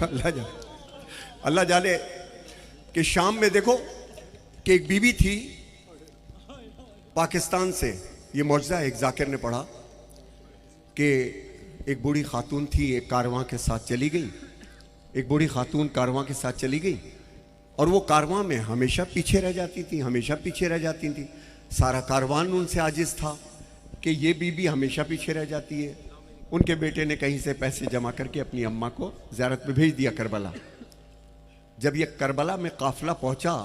अल्लाह जाने कि शाम में देखो कि एक बीबी थी पाकिस्तान से, ये मौजज़ा एक जाकिर ने पढ़ा कि एक बूढ़ी खातून थी, एक कारवां के साथ चली गई। एक बूढ़ी खातून कारवां के साथ चली गई और वो कारवां में हमेशा पीछे रह जाती थी, हमेशा पीछे रह जाती थी। सारा कारवान उनसे आजिज़ था कि ये बीबी हमेशा पीछे रह जाती है। उनके बेटे ने कहीं से पैसे जमा करके अपनी अम्मा को ज़ियारत में भेज दिया करबला। जब ये करबला में काफिला पहुंचा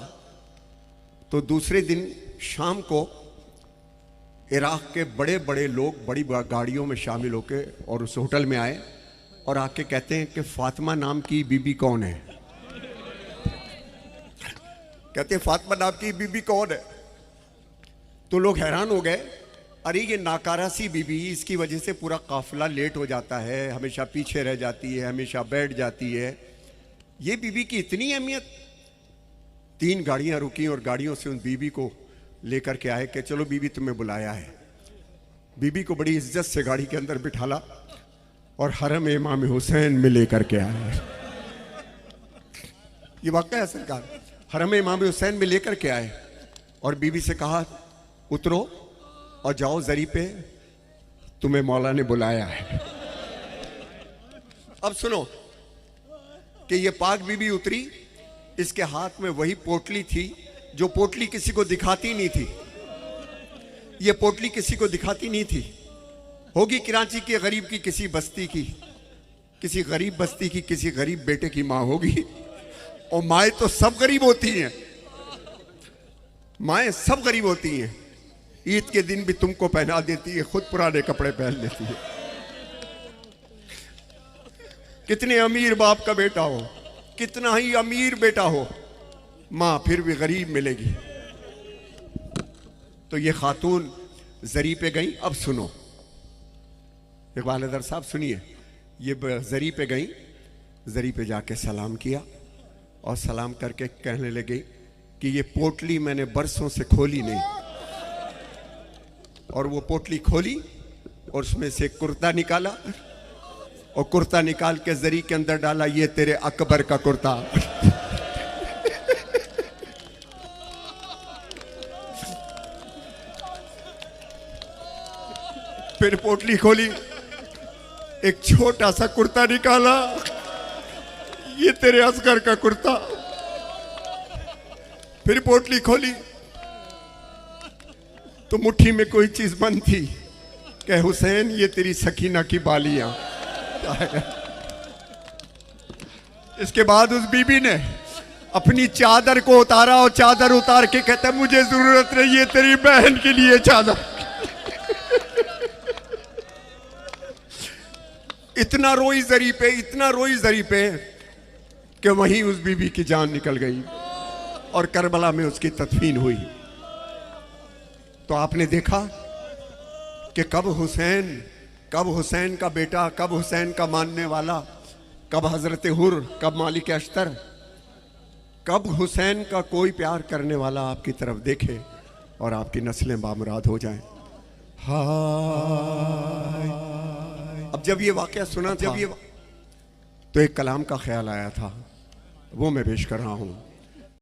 तो दूसरे दिन शाम को इराक़ के बड़े बड़े लोग बड़ी गाड़ियों में शामिल होकर और उस होटल में आए और आके कहते हैं कि फातिमा नाम की बीबी कौन है। कहते हैं फातिमा नाम की बीबी कौन है। तो लोग हैरान हो गए, अरे ये नाकारा सी बीबी, इसकी वजह से पूरा काफिला लेट हो जाता है, हमेशा पीछे रह जाती है, हमेशा बैठ जाती है। ये बीबी की इतनी अहमियत। 3 गाड़ियां रुकी और गाड़ियों से उन बीबी को लेकर के आए कि चलो बीबी तुम्हें बुलाया है। बीबी को बड़ी इज्जत से गाड़ी के अंदर बिठाला और हरम इमाम हुसैन में लेकर के आए। ये वाक़या है सरकार, हरम इमाम हुसैन में लेकर के आए और बीबी से कहा उतरो और जाओ जरी पे, तुम्हें मौला ने बुलाया है। अब सुनो कि ये पाक बीबी उतरी, इसके हाथ में वही पोटली थी जो पोटली किसी को दिखाती नहीं थी। ये पोटली किसी को दिखाती नहीं थी। होगी कराची के गरीब की किसी बस्ती की, किसी गरीब बस्ती की किसी गरीब बेटे की माँ होगी। और माएँ तो सब गरीब होती हैं, माएँ सब गरीब होती हैं। ईद के दिन भी तुमको पहना देती है, खुद पुराने कपड़े पहन लेती है। कितने अमीर बाप का बेटा हो, कितना ही अमीर बेटा हो, मां फिर भी गरीब मिलेगी। तो ये खातून जरी पे गई। अब सुनो इकबाल हैदर साहब, सुनिए। ये जरी पे गई, जरी पे जाके सलाम किया और सलाम करके कहने लगी कि ये पोटली मैंने बरसों से खोली नहीं। और वो पोटली खोली और उसमें से कुर्ता निकाला और कुर्ता निकाल के जरी के अंदर डाला। ये तेरे अकबर का कुर्ता। फिर पोटली खोली, एक छोटा सा कुर्ता निकाला। ये तेरे असगर का कुर्ता। फिर पोटली खोली तो मुट्ठी में कोई चीज बंद थी। कह हुसैन ये तेरी सकीना की बालियां। इसके बाद उस बीबी ने अपनी चादर को उतारा और चादर उतार के कहता मुझे जरूरत नहीं है तेरी बहन के लिए चादर। इतना रोई जरी पे, इतना रोई जरी पे कि वहीं उस बीबी की जान निकल गई और करबला में उसकी तदफीन हुई। तो आपने देखा कि कब हुसैन का बेटा, कब हुसैन का मानने वाला, कब हजरत हुर, कब मालिक अश्तर, कब हुसैन का कोई प्यार करने वाला आपकी तरफ देखे और आपकी नस्लें बामुराद हो जाएं। हाय। अब जब ये वाकया सुना था तो एक कलाम का ख्याल आया था, वो मैं पेश कर रहा हूं।